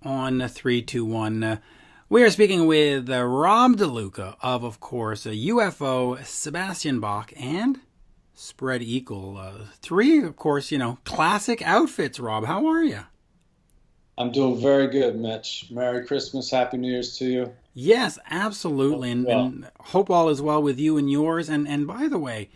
on 321. We are speaking with Rob DeLuca of course, UFO, Sebastian Bach, and Spread Eagle. Three, of course, classic outfits, Rob. How are you? I'm doing very good, Mitch. Merry Christmas, Happy New Year's to you. Yes, absolutely. And, Well, and hope all is well with you and yours. And by the way,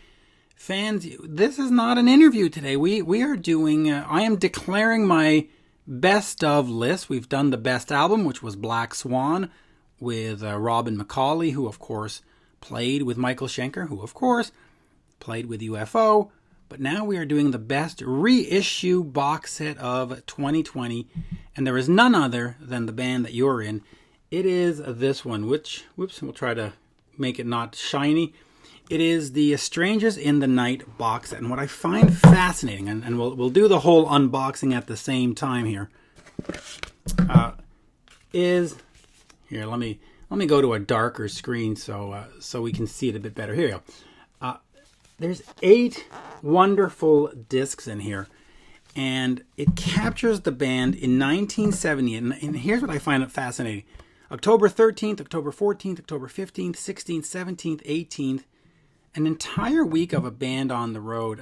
fans, this is not an interview today. We are doing, I am declaring my best of list. We've done the best album, which was Black Swan, with Robin McCauley, who of course played with Michael Schenker, who of course played with UFO. But now we are doing the best reissue box set of 2020, and there is none other than the band that you're in. It is this one, which, whoops, we'll try to make it not shiny. It is the Strangers in the Night box set. And what I find fascinating, and we'll do the whole unboxing at the same time here, is here. Let me go to a darker screen so we can see it a bit better. Here you go. There's 8 wonderful discs in here, and it captures the band in 1970. And here's what I find fascinating: October 13th, October 14th, October 15th, 16th, 17th, 18th. An entire week of a band on the road.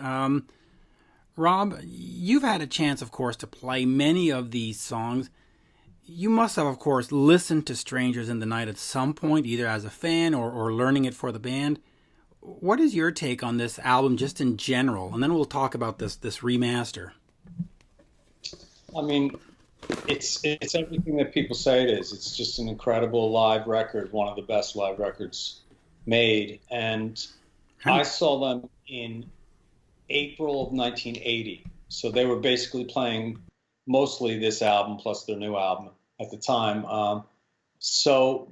Rob, you've had a chance, of course, to play many of these songs. You must have, of course, listened to Strangers in the Night at some point, either as a fan or learning it for the band. What is your take on this album just in general? And then we'll talk about this remaster. I mean, it's everything that people say it is. It's just an incredible live record, one of the best live records made. And I saw them in April of 1980. So they were basically playing mostly this album plus their new album at the time. I saw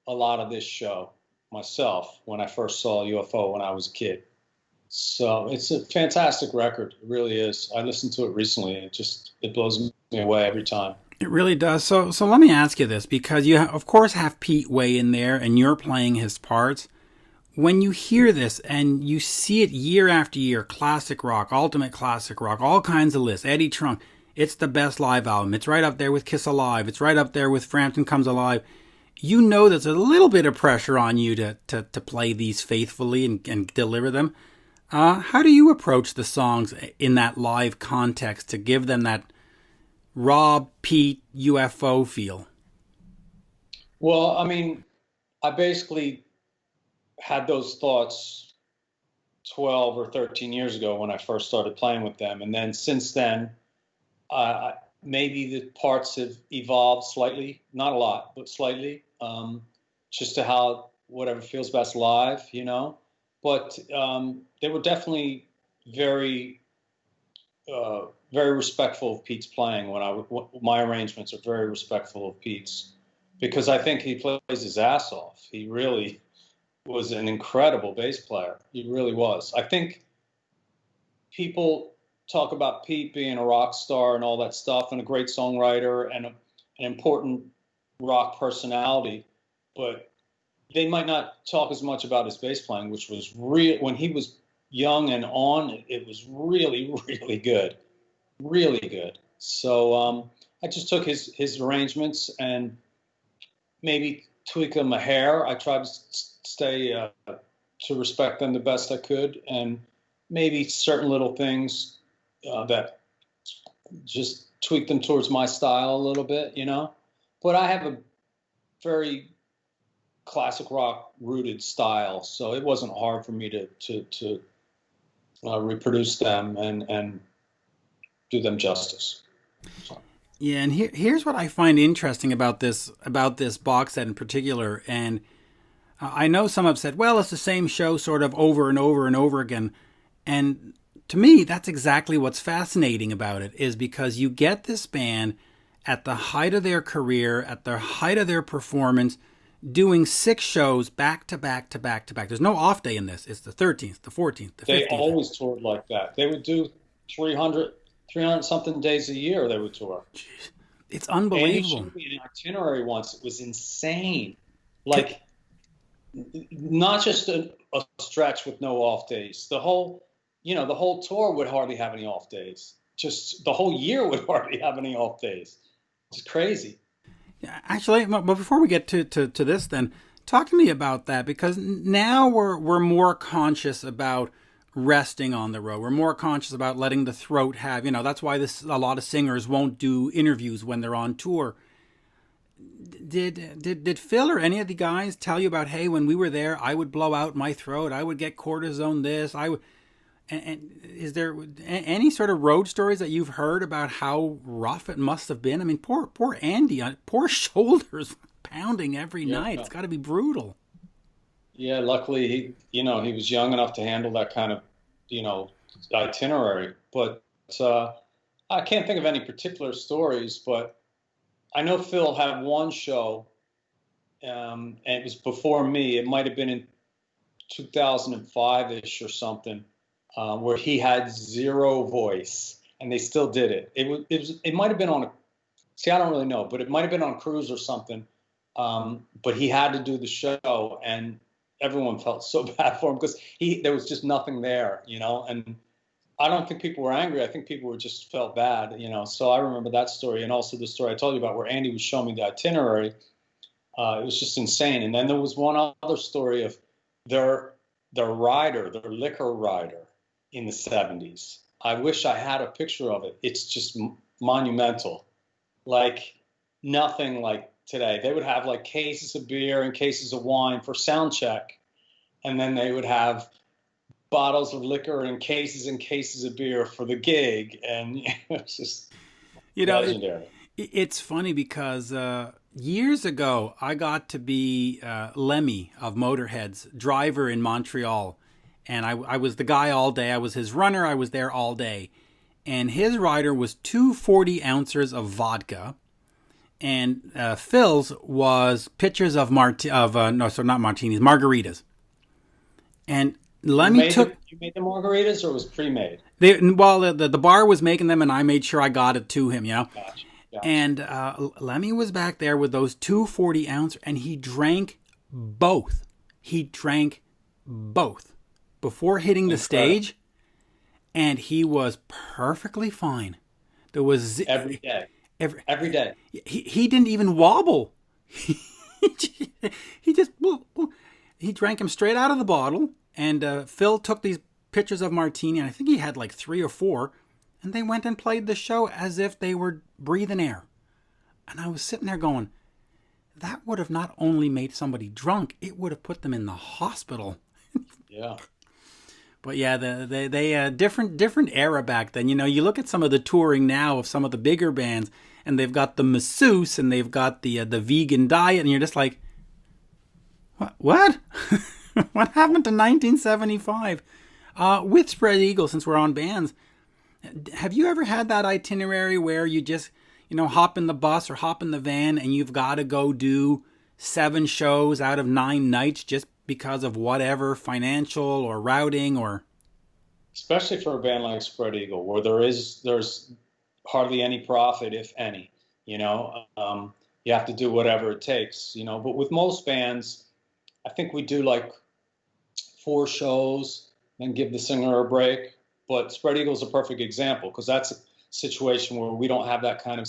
a lot of this show myself when I first saw UFO when I was a kid. So it's a fantastic record. It really is. I listened to it recently. It blows me away every time. It really does. So let me ask you this, because you, of course, have Pete Way in there and you're playing his parts. When you hear this and you see it year after year, classic rock, ultimate classic rock, all kinds of lists, Eddie Trunk, it's the best live album. It's right up there with Kiss Alive. It's right up there with Frampton Comes Alive. You know there's a little bit of pressure on you to play these faithfully and deliver them. How do you approach the songs in that live context to give them that Rob, Pete, UFO feel? Well, I mean, I basically had those thoughts 12 or 13 years ago when I first started playing with them. And then since then, maybe the parts have evolved slightly, not a lot, but slightly, just to how whatever feels best live, But they were definitely very, very respectful of Pete's playing. My arrangements are very respectful of Pete's because I think he plays his ass off. He really was an incredible bass player. He really was. I think people talk about Pete being a rock star and all that stuff and a great songwriter and an important rock personality, but they might not talk as much about his bass playing, which was real when he was young and on. It was really, really good, really good. So I just took his arrangements and maybe tweak them a hair. I tried to stay to respect them the best I could, and maybe certain little things that just tweak them towards my style a little bit, But I have a very classic rock rooted style, so it wasn't hard for me to reproduce them and do them justice. So. Yeah, and here's what I find interesting about this box set in particular. And I know some have said, well, it's the same show sort of over and over and over again. And to me, that's exactly what's fascinating about it, is because you get this band at the height of their career, at the height of their performance, doing 6 shows back to back to back to back. There's no off day in this. It's the 13th, the 14th, the 15th. They always toured like that. They would do 300 something days a year they would tour. Jeez, it's unbelievable. And he showed me an itinerary once. It was insane. Like, not just a stretch with no off days. The whole tour would hardly have any off days. Just the whole year would hardly have any off days. It's crazy. Yeah, actually, but before we get to this, then talk to me about that because now we're more conscious about resting on the road. We're more conscious about letting the throat have. That's why this a lot of singers won't do interviews when they're on tour. Did Phil or any of the guys tell you about, hey, when we were there, I would blow out my throat, I would get cortisone this, I would. And is there any sort of road stories that you've heard about how rough it must have been? I mean, poor Andy, poor shoulders pounding every Yeah. night. It's got to be brutal. Yeah, luckily he was young enough to handle that kind of, you know, itinerary. But uh, I can't think of any particular stories, but I know Phil had one show, and it was before me. It might have been in 2005-ish or something, where he had zero voice, and they still did it. It might have been on a, see, I don't really know, but it might have been on a cruise or something. But he had to do the show, and everyone felt so bad for him because there was just nothing there, you know. And I don't think people were angry. I think people were just felt bad, you know. So I remember that story, and also the story I told you about where Andy was showing me the itinerary. It was just insane. And then there was one other story of their their liquor rider in the 70s. I wish I had a picture of it. It's just monumental. Like nothing like today. They would have like cases of beer and cases of wine for sound check, and then they would have bottles of liquor and cases of beer for the gig, and it's just You know, it, legendary. it's funny because years ago I got to be Lemmy of Motorhead's driver in Montreal, and I was the guy all day. I was his runner. I was there all day, and his rider was 240 ounces of vodka, and Phil's was pitchers of no, so not martinis, margaritas. And Lemmy took You made the margaritas, or it was pre-made? well, the bar was making them, and I made sure I got it to him. Gotcha. Gotcha. And Lemmy was back there with those 240 ounce, and he drank both. He drank both before hitting the Incredible. stage, and he was perfectly fine. There was Every day. every, Every day. he didn't even wobble. He just he drank him straight out of the bottle. And Phil took these pitchers of martini, and I think he had like three or four, and they went and played the show as if they were breathing air. And I was sitting there going, that would have not only made somebody drunk, it would have put them in the hospital. Yeah. But yeah, they different era back then. You look at some of the touring now of some of the bigger bands, and they've got the masseuse and they've got the vegan diet, and you're just like, what? What happened to 1975? With Spread Eagle, since we're on bands, have you ever had that itinerary where you just, hop in the bus or hop in the van and you've got to go do 7 shows out of 9 nights just because of whatever financial or routing or. Especially for a band like Spread Eagle, where there's hardly any profit, if any. You know, you have to do whatever it takes. You know, but with most bands, I think we do like 4 shows, then give the singer a break. But Spread Eagle is a perfect example because that's a situation where we don't have that kind of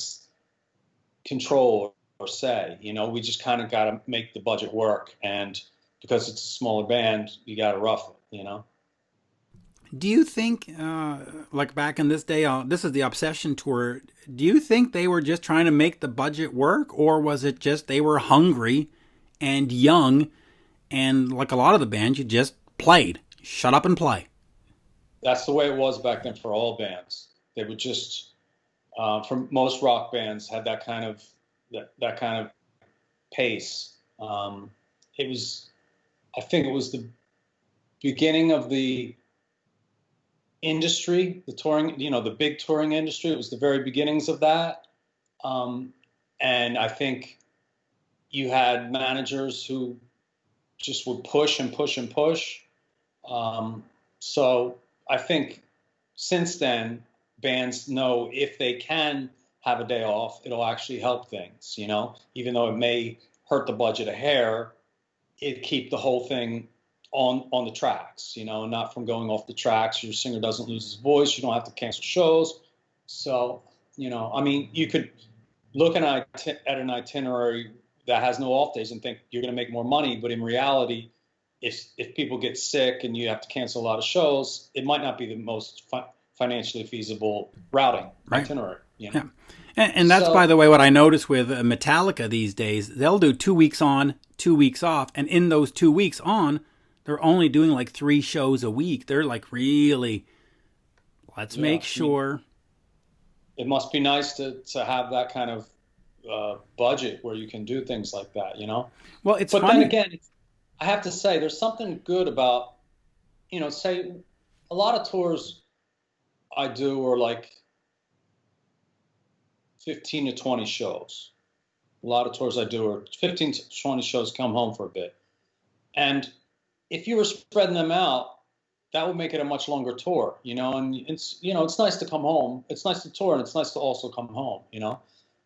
control or say. You know, we just kind of got to make the budget work, and because it's a smaller band, you got to rough it. You know. Do you think, like back in this day, this is the Obsession tour, do you think they were just trying to make the budget work, or was it just they were hungry and young, and like a lot of the bands, you just played, shut up and play? That's the way it was back then for all bands. They would just, for most rock bands, had that kind of that kind of pace. It was, I think, it was the beginning of the industry, the touring, you know, the big touring industry. It was the very beginnings of that, and I think you had managers who just would push and push and push. So I think since then, bands know if they can have a day off, it'll actually help things, you know, even though it may hurt the budget a hair, it keep the whole thing on the tracks, you know, not from going off the tracks. Your singer doesn't lose his voice. You don't have to cancel shows. So, you know, I mean, you could looking at an itinerary that has no off days and think you're going to make more money, but in reality, if people get sick and you have to cancel a lot of shows, it might not be the most financially feasible routing itinerary. You know? Yeah. And that's, by the way, what I notice with Metallica these days. They'll do 2 weeks on, 2 weeks off. And in those 2 weeks on, they're only doing like 3 shows a week. They're like, really, let's make sure. It must be nice to have that kind of budget where you can do things like that, you know? Well, it's but funny. Then again, I have to say, there's something good about, you know, say a lot of tours I do are like 15 to 20 shows. A lot of tours I do are 15 to 20 shows, come home for a bit. And if you were spreading them out, that would make it a much longer tour, you know, and it's, you know, it's nice to come home. It's nice to tour and it's nice to also come home, you know?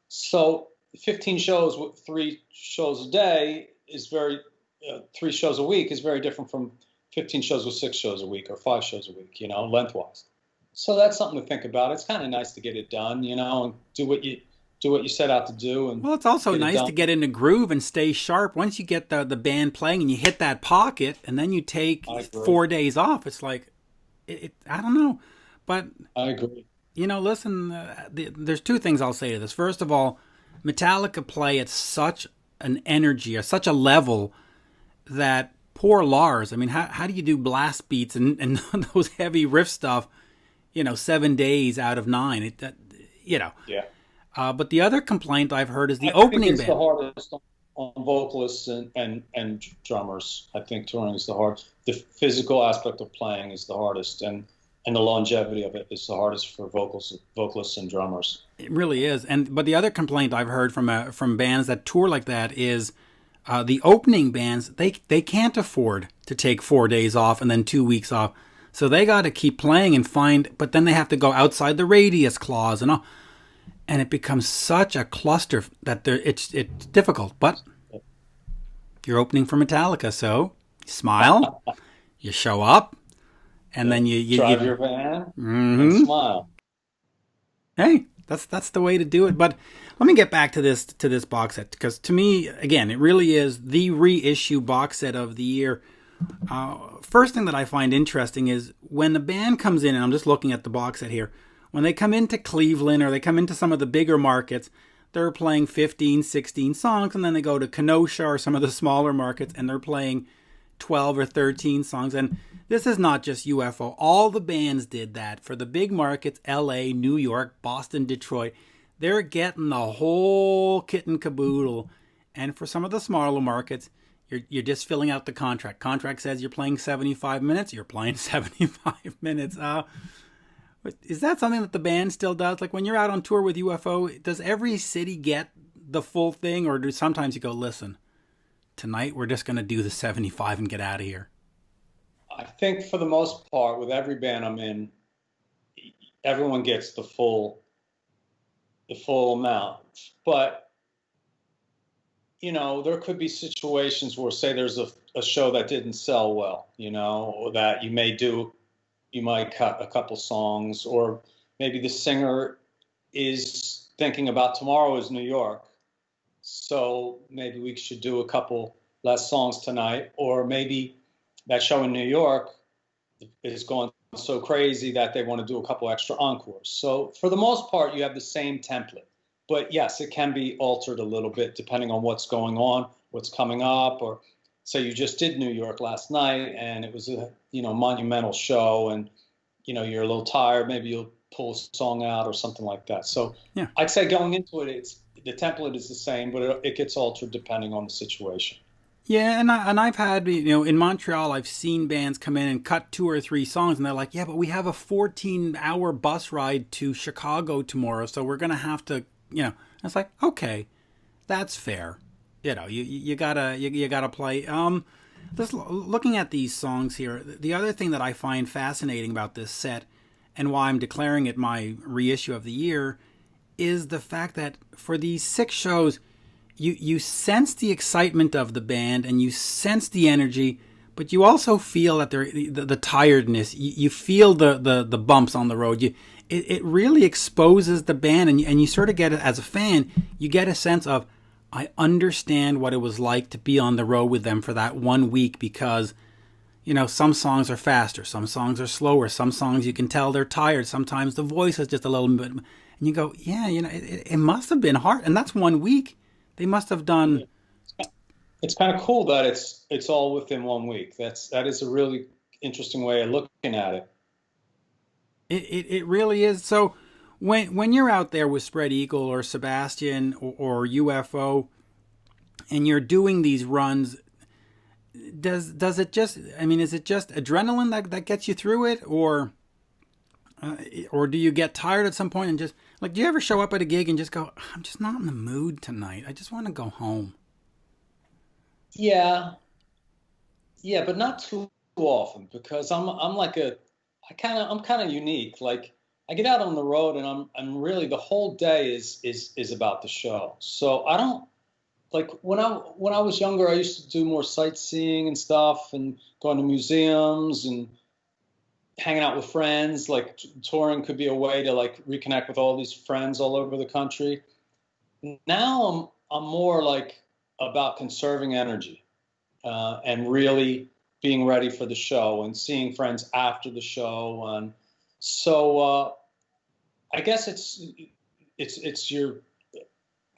So 15 shows with 3 shows a day is 3 shows a week is very different from 15 shows with 6 shows a week or 5 shows a week, you know, lengthwise. So that's something to think about. It's kind of nice to get it done, you know, and do what you set out to do. And well, it's also nice to get in a groove and stay sharp. Once you get the band playing and you hit that pocket, and then you take 4 days off, it's like, I don't know, but I agree. You know, listen, there's 2 things I'll say to this. First of all, Metallica play at such an energy or such a level that poor Lars. I mean, how do you do blast beats and those heavy riff stuff? You know, 7 days out of 9. You know. Yeah. But the other complaint I've heard is the opening band. The hardest on vocalists and drummers. I think touring is the hardest. The physical aspect of playing is the hardest, and the longevity of it is the hardest for vocalists and drummers. It really is. But the other complaint I've heard from bands that tour like that is the opening bands, they can't afford to take 4 days off and then 2 weeks off. So they got to keep playing and but then they have to go outside the radius clause and all. And it becomes such a cluster that it's difficult. But you're opening for Metallica, so you smile, you show up, and then you drive your van and smile. Hey, that's the way to do it. But let me get back to this box set, because to me, again, it really is the reissue box set of the year. First thing that I find interesting is when the band comes in, and I'm just looking at the box set here, when they come into Cleveland or they come into some of the bigger markets, they're playing 15, 16 songs, and then they go to Kenosha or some of the smaller markets, and they're playing 12 or 13 songs. And this is not just UFO. All the bands did that. For the big markets, LA, New York, Boston, Detroit, they're getting the whole kit and caboodle. And for some of the smaller markets, you're just filling out the contract. Contract says you're playing 75 minutes, you're playing 75 minutes. Is that something that the band still does? Like when you're out on tour with UFO, does every city get the full thing? Or do sometimes you go, listen, tonight we're just going to do the 75 and get out of here? I think for the most part, with every band I'm in, everyone gets the full amount. But, you know, there could be situations where, say, there's a show that didn't sell well, you know, or that you might cut a couple songs, or maybe the singer is thinking about tomorrow is New York. So maybe we should do a couple less songs tonight, or maybe that show in New York is going so crazy that they want to do a couple extra encores. So for the most part, you have the same template. But yes, it can be altered a little bit depending on what's going on, what's coming up, or say you just did New York last night and it was a monumental show, and you're a little tired, maybe you'll pull a song out or something like that. So yeah, I'd say going into it, the template is the same, but it gets altered depending on the situation. Yeah, and I've had, in Montreal, I've seen bands come in and cut 2 or 3 songs, and they're like, yeah, but we have a 14-hour bus ride to Chicago tomorrow, so we're going to have to, It's like, okay, that's fair. You gotta play. Just looking at these songs here, the other thing that I find fascinating about this set, and why I'm declaring it my reissue of the year, is the fact that for these 6 shows, you sense the excitement of the band and you sense the energy, but you also feel that the tiredness. You feel the bumps on the road. it really exposes the band, and you sort of get it as a fan. You get a sense of, I understand what it was like to be on the road with them for that 1 week, because some songs are faster, some songs are slower, some songs you can tell they're tired, sometimes the voice is just a little bit, and you go, yeah, it must have been hard, and that's 1 week. They must have done. It's kind of cool that it's all within 1 week. That is a really interesting way of looking at it. It really is. So when you're out there with Spread Eagle or Sebastian or UFO, and you're doing these runs, does it just? I mean, is it just adrenaline that gets you through it, or do you get tired at some point and just like, do you ever show up at a gig and just go, I'm just not in the mood tonight. I just want to go home. Yeah, but not too often, because I'm kind of unique. Like, I get out on the road, and I'm really, the whole day is about the show. So I don't, like, when I was younger, I used to do more sightseeing and stuff, and going to museums and hanging out with friends. Like, touring could be a way to like reconnect with all these friends all over the country. Now I'm more like about conserving energy, and really being ready for the show and seeing friends after the show. And so I guess it's your,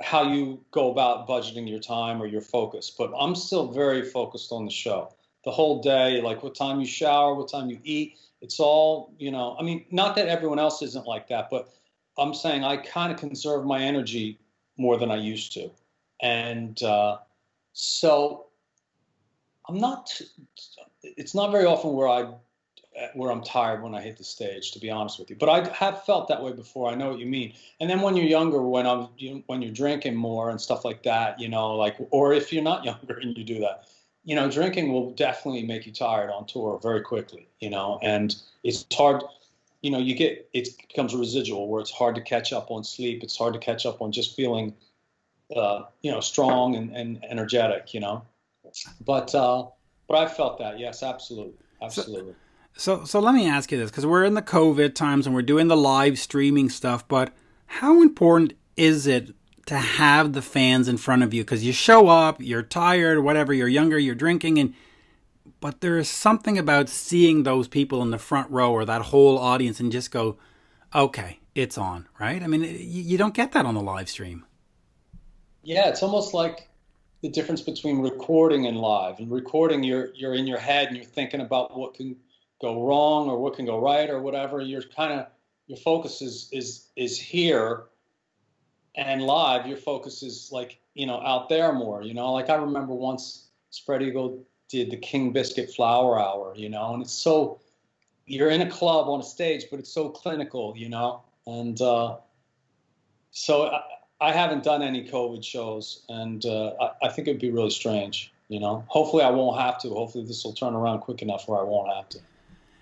how you go about budgeting your time or your focus. But I'm still very focused on the show the whole day, like what time you shower, what time you eat. It's all, I mean, not that everyone else isn't like that, but I'm saying I kind of conserve my energy more than I used to. And so it's not very often where I'm tired when I hit the stage, to be honest with you. But I have felt that way before. I know what you mean. And then when you're younger, when you're drinking more and stuff like that, like, or if you're not younger and you do that, drinking will definitely make you tired on tour very quickly, and it's hard, it becomes a residual where it's hard to catch up on sleep. It's hard to catch up on just feeling, strong and energetic, But I felt that, yes, absolutely. So let me ask you this, because we're in the COVID times and we're doing the live streaming stuff, but how important is it to have the fans in front of you? Because you show up, you're tired, whatever, you're younger, you're drinking, but there is something about seeing those people in the front row or that whole audience and just go, okay, it's on, right? I mean, you don't get that on the live stream. Yeah, it's almost like the difference between recording and live. And recording, you're in your head and you're thinking about what can go wrong or what can go right or whatever. Your focus is here. And live, your focus is like, out there more, like I remember once Spread Eagle did the King Biscuit Flower Hour, and it's so, you're in a club on a stage, but it's so clinical, and so I haven't done any COVID shows, and I think it'd be really strange, Hopefully I won't have to. Hopefully this will turn around quick enough where I won't have to.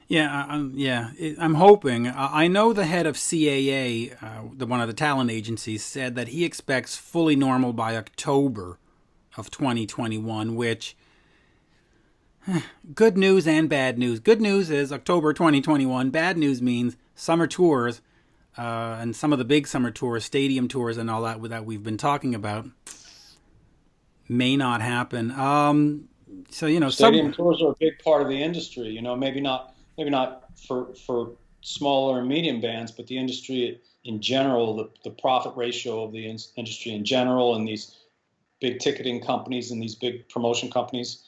Yeah, I'm hoping. I know the head of CAA, one of the talent agencies, said that he expects fully normal by October of 2021, which, good news and bad news. Good news is October 2021. Bad news means summer tours, and some of the big summer tours, stadium tours and all that we've been talking about, may not happen. So, stadium tours are a big part of the industry, maybe not for smaller and medium bands, but the industry in general, the profit ratio of the industry in general, and these big ticketing companies and these big promotion companies,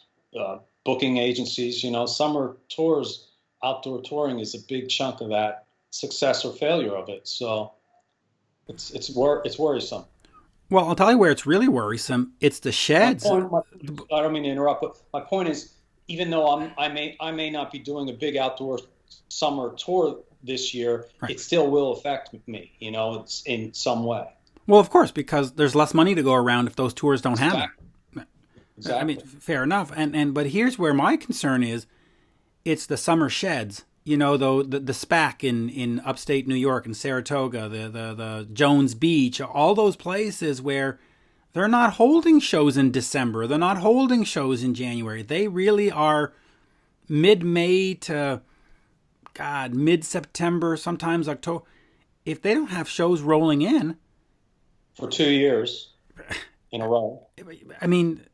booking agencies, summer tours, outdoor touring is a big chunk of that success or failure of it. So it's worrisome. Well, I'll tell you where it's really worrisome. It's the sheds. I don't mean to interrupt, but my point is, even though I may not be doing a big outdoor summer tour this year, right, it still will affect me, it's in some way. Well, of course, because there's less money to go around if those tours don't happen. Exactly. I mean, fair enough. But here's where my concern is. It's the summer sheds, though the SPAC in upstate New York and Saratoga, the Jones Beach, all those places where they're not holding shows in December. They're not holding shows in January. They really are mid-May to, mid-September, sometimes October. if they don't have shows rolling in for 2 years in a row. I mean,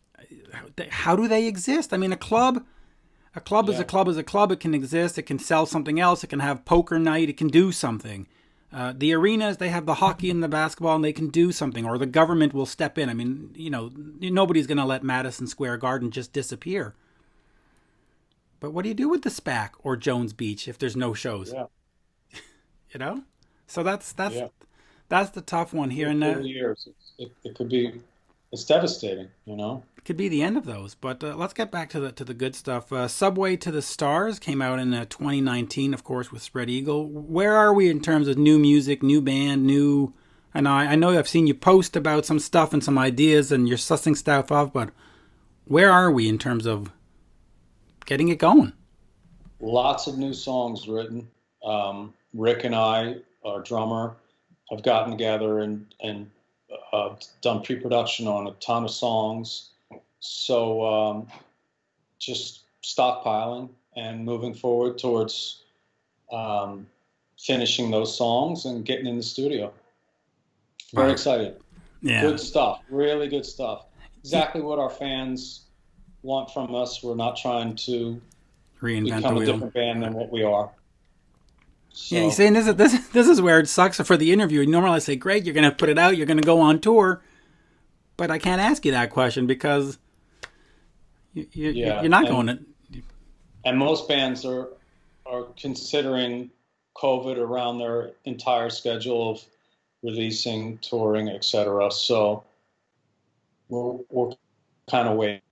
how do they exist? I mean, a club is a club is a club. It can exist. It can sell something else. It can have poker night. It can do something. The arenas, they have the hockey and the basketball, and they can do something, or the government will step in. I mean, nobody's going to let Madison Square Garden just disappear. But what do you do with the SPAC or Jones Beach if there's no shows? Yeah. So that's the tough one here. And 2 years, it could be, it's devastating. It could be the end of those. But let's get back to the good stuff. Subway to the Stars came out in 2019, of course, with Spread Eagle. Where are we in terms of new music, new band, new? And I know I've seen you post about some stuff and some ideas, and you're sussing stuff off. But where are we in terms of getting it going? Lots of new songs written. Rick and I, our drummer, have gotten together and done pre-production on a ton of songs. So just stockpiling and moving forward towards finishing those songs and getting in the studio. Very excited. Yeah. Good stuff. Really good stuff. Exactly what our fans want from us. We're not trying to reinvent become the a wheel. different band than what we are. So, Yeah, you saying this is where it sucks for the interview. Normally I say, great, you're going to put it out, you're going to go on tour, but I can't ask you that question because you're not going to. And most bands are considering COVID around their entire schedule of releasing, touring, etc. So we're kind of waiting.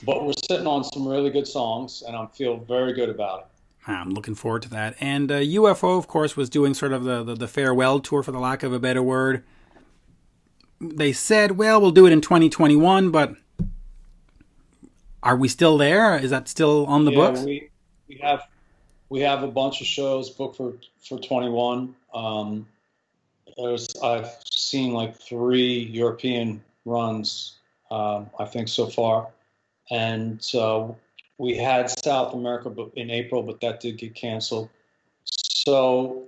But we're sitting on some really good songs, and I feel very good about it. I'm looking forward to that. And UFO, of course, was doing sort of the farewell tour, for the lack of a better word. They said, well, we'll do it in 2021, but are we still there? Is that still on the books? We have a bunch of shows booked for 21. I've seen like 3 European runs, I think, so far. And we had South America in April, but that did get canceled. So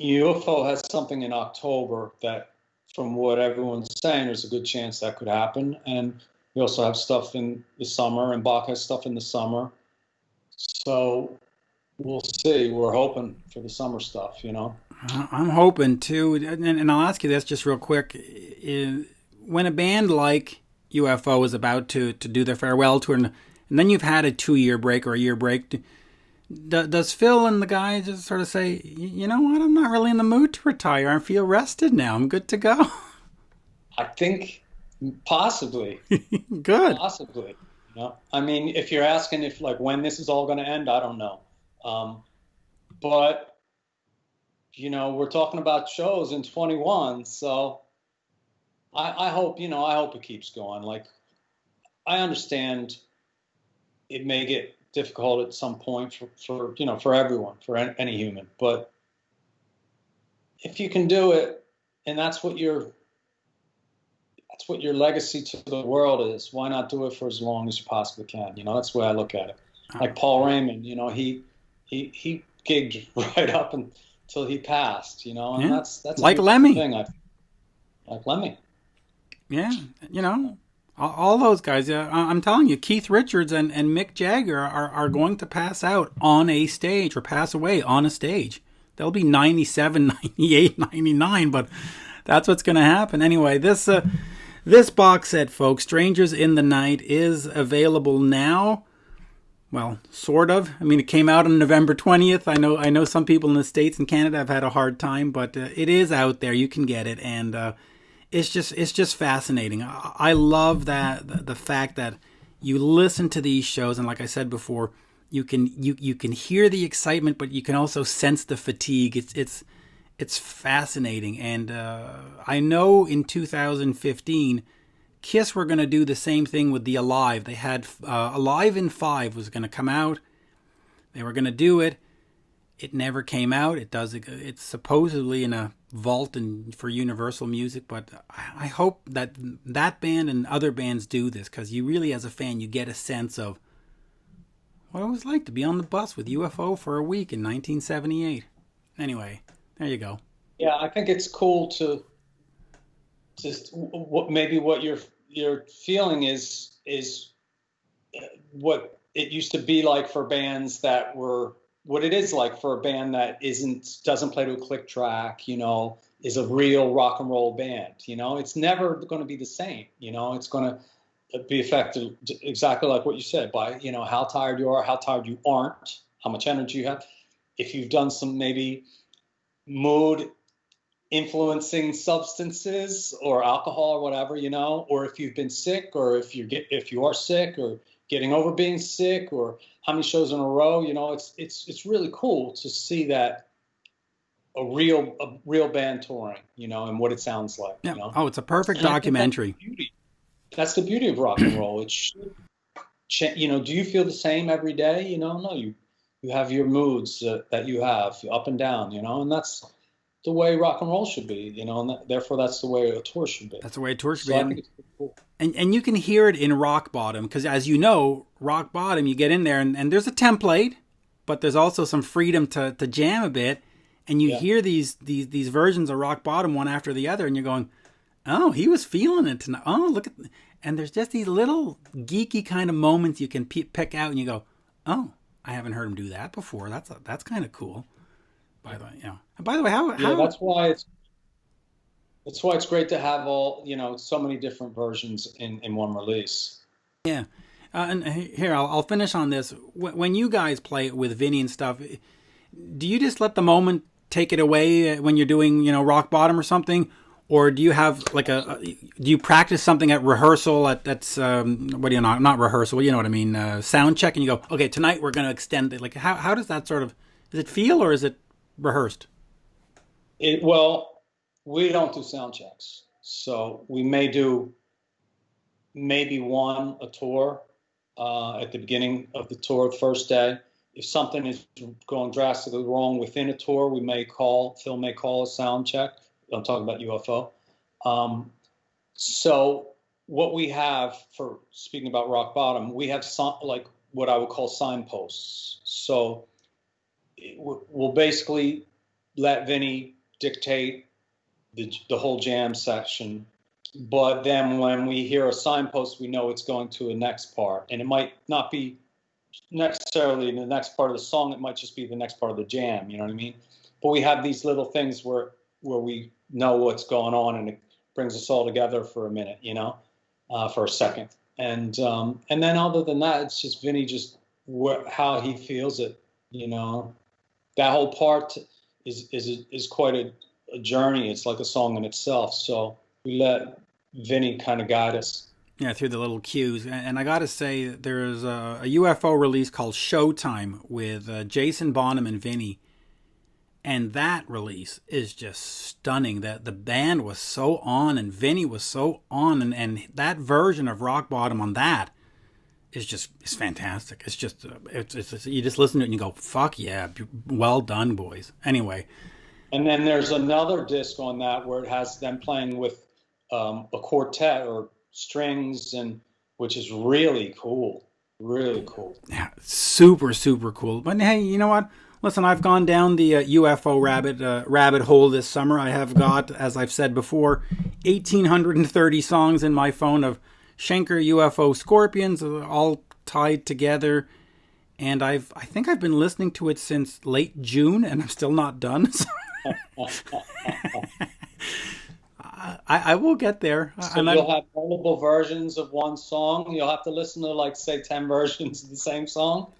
UFO has something in October that, from what everyone's saying, there's a good chance that could happen. And we also have stuff in the summer, and Bach has stuff in the summer. So we'll see. We're hoping for the summer stuff, I'm hoping too. And I'll ask you this just real quick. When a band like UFO is about to do their farewell tour, and then you've had a 2-year break or a year break, does Phil and the guy just sort of say, you know what, I'm not really in the mood to retire. I feel rested now. I'm good to go. I think possibly. Good. Possibly. I mean, if you're asking if like when this is all going to end, I don't know. But we're talking about shows in 21, so I hope it keeps going. Like, I understand it may get difficult at some point for everyone, for any human, but if you can do it, and that's what your legacy to the world is, why not do it for as long as you possibly can? That's the way I look at it. Like Paul Raymond, he gigged right up until he passed, and that's like Lemmy. Thing, like Lemmy. Yeah, all those guys. I'm telling you, Keith Richards and Mick Jagger are going to pass out on a stage, or pass away on a stage. They'll be 97, 98, 99, but that's what's going to happen. Anyway, this box set, folks, Strangers in the Night, is available now. Well, sort of. I mean, it came out on November 20th. I know some people in the States and Canada have had a hard time, but it is out there. You can get it, and it's just fascinating. I love that the fact that you listen to these shows, and like I said before, you can hear the excitement, but you can also sense the fatigue. It's fascinating, and I know in 2015, Kiss were going to do the same thing with the Alive. They had Alive in 5 was going to come out. They were going to do it. It never came out. It's supposedly in a vault for Universal Music, but I hope that band and other bands do this, because you really, as a fan, you get a sense of what it was like to be on the bus with UFO for a week in 1978. Anyway, there you go. Yeah, I think it's cool to just what maybe what you're feeling is what it used to be like for bands that were what it is like for a band that doesn't play to a click track, is a real rock and roll band. It's never going to be the same. It's going to be affected exactly like what you said by, how tired you are, how tired you aren't, how much energy you have. If you've done some maybe mood influencing substances or alcohol or whatever, or if you've been sick, or if you are sick or getting over being sick, or how many shows in a row, it's really cool to see that a real band touring, and what it sounds like. Yeah. Oh, it's a perfect documentary. That's the beauty of rock and roll. It should, do you feel the same every day? No, you have your moods that you have up and down, and that's the way rock and roll should be, and therefore that's the way a tour should be. That's the way a tour should be. I think it's pretty cool. And you can hear it in Rock Bottom, because as you know, Rock Bottom, you get in there and there's a template, but there's also some freedom to jam a bit, and you hear these versions of Rock Bottom one after the other, and you're going, oh, he was feeling it tonight. Oh, look at, and there's just these little geeky kind of moments you can pick out, and you go, oh, I haven't heard him do that before. That's kind of cool. By the way, And by the way, how that's why it's great to have all so many different versions in one release. Yeah, and here I'll finish on this. When you guys play with Vinny and stuff, do you just let the moment take it away when you're doing Rock Bottom or something, or do you have like do you practice something at rehearsal that's not rehearsal, you know what I mean, sound check, and you go, okay, tonight we're going to extend it. Like how does that sort of, does it feel, or is it rehearsed? Well, we don't do sound checks, so we may do maybe one a tour at the beginning of the tour, the first day. If something is going drastically wrong within a tour, Phil may call a sound check. I'm talking about UFO. So what we have, for speaking about Rock Bottom, we have like what I would call signposts. So we'll basically let Vinny dictate the whole jam section, but then when we hear a signpost, we know it's going to a next part, and it might not be necessarily the next part of the song. It might just be the next part of the jam. You know what I mean? But we have these little things where we know what's going on, and it brings us all together for a minute, for a second, and then other than that, it's just Vinny just how he feels it. That whole part is quite a journey. It's like a song in itself. So we let Vinny kind of guide us. Yeah, through the little cues. And I got to say, there's a UFO release called Showtime with Jason Bonham and Vinny. And that release is just stunning. That the band was so on, and Vinny was so on, and that version of Rock Bottom on that is fantastic. It's just it's you just listen to it and you go, fuck yeah, well done, boys. Anyway. And then there's another disc on that where it has them playing with a quartet or strings, and which is really cool. Really cool. Yeah, super, super cool. But hey, you know what? Listen, I've gone down the UFO rabbit hole this summer. I have got, as I've said before, 1,830 songs in my phone of Schenker UFO Scorpions, all tied together. And I think I've been listening to it since late June, and I'm still not done. I will get there. So you'll have multiple versions of one song. You'll have to listen to, say 10 versions of the same song.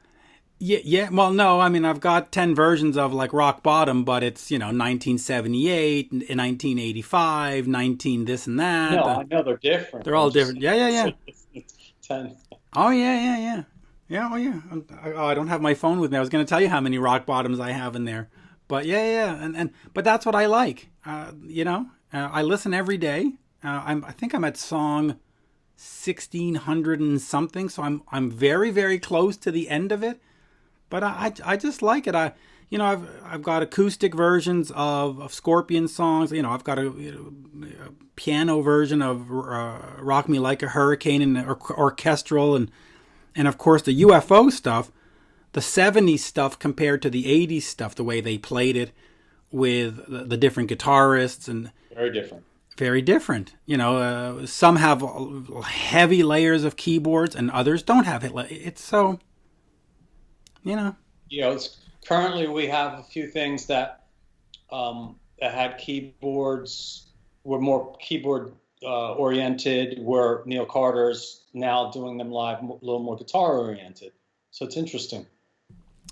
Yeah. Well, no, I mean, I've got 10 versions of Rock Bottom, but it's 1978, 1985, 19 this and that. No, I know they're different. They're all different. Yeah. 10. Oh yeah. Yeah. Oh yeah. I don't have my phone with me. I was going to tell you how many Rock Bottoms I have in there, but yeah. But that's what I like. I listen every day. I think I'm at song 1,600 and something, so I'm very, very close to the end of it. But I just like it. I've got acoustic versions of Scorpion songs. I've got a piano version of "Rock Me Like a Hurricane" and orchestral, and of course the UFO stuff, the '70s stuff compared to the '80s stuff, the way they played it, with the different guitarists, and Very different. very different. Some have heavy layers of keyboards and others don't have it. It's so, Currently we have a few things that that had keyboards, were more keyboard oriented, where Neil Carter's now doing them live a little more guitar oriented. So it's interesting.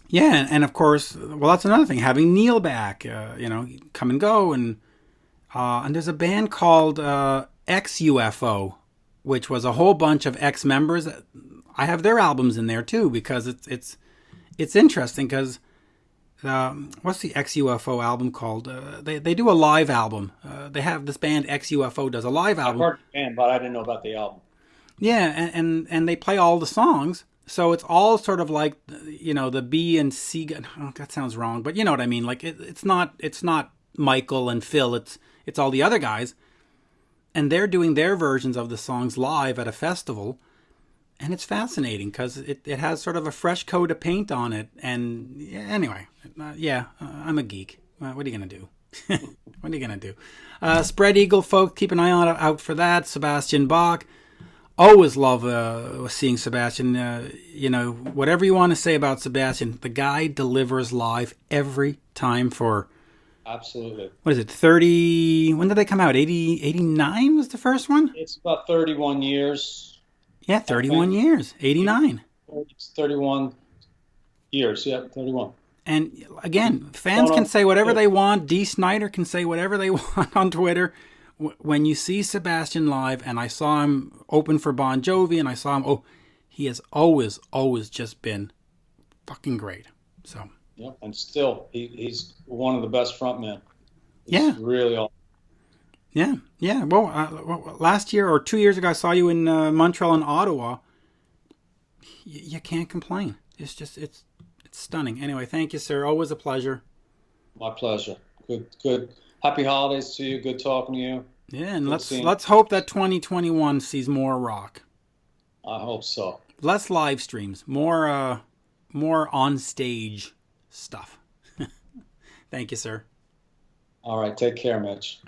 Yeah, and of course, well, that's another thing. Having Neil back, come and go, and there's a band called X UFO, which was a whole bunch of ex members. I have their albums in there too, because it's interesting, because what's the X UFO album called? They do a live album. They have this band X UFO does a live album. I've heard the band, but I didn't know about the album. Yeah, and they play all the songs. So it's all sort of like, the B and C. Oh, that sounds wrong, but you know what I mean. Like it's not Michael and Phil. It's all the other guys, and they're doing their versions of the songs live at a festival, and it's fascinating because it has sort of a fresh coat of paint on it. And anyway, I'm a geek. What are you gonna do? What are you gonna do? Spread Eagle, folks, keep an eye out for that. Sebastian Bach. Always love seeing Sebastian. Whatever you want to say about Sebastian, the guy delivers live every time for... Absolutely. What is it, 30... When did they come out? 89 was the first one? It's about 31 years. Yeah, 31 years. 89. It's 31 years, yeah, 31. And again, fans can say whatever they want. Dee Snider can say whatever they want on Twitter. When you see Sebastian live, and I saw him open for Bon Jovi, and I saw him, he has always just been fucking great. So yeah, and still he's one of the best frontmen. Yeah, really awesome. Yeah. Well, last year or 2 years ago, I saw you in Montreal and Ottawa. You can't complain. It's stunning. Anyway, thank you, sir. Always a pleasure. My pleasure. Good. Happy holidays to you. Good talking to you. Yeah, and let's hope that 2021 sees more rock. I hope so. Less live streams, more on stage stuff. Thank you, sir. All right, take care, Mitch.